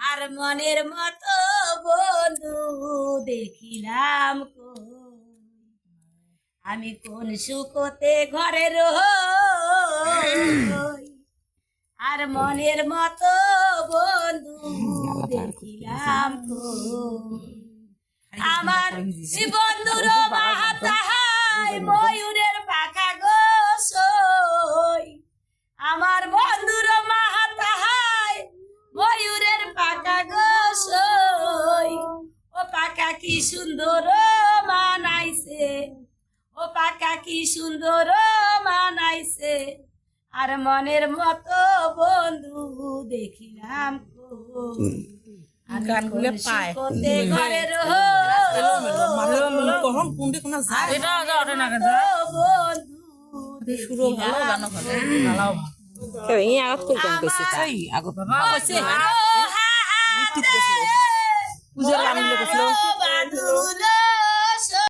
আর মনের মতো বন্ধু দেখিলাম কই। আমি কোন সুখতে ঘরে রই, আর মনের মতো বন্ধু দেখিলাম কই। আমার বন্ধুর মাথায় ময়ূরের পাখা গো সই, আমার বন্ধুর মাথায় ময়ূরের পাখা গো সই। ও পাখা কি সুন্দর মানাইছে, ও পাখা কি সুন্দর মানাইছে, আর মনের মতো বন্ধু দেখিলাম কই। গানগুলো পায় ঘরে কখন কোনটি কোন সুরও ভালো গানও ভালো ভালো আগত কইতাম কইছে সেই আগত বাবা কইছে পুজোর গানগুলো কইছিল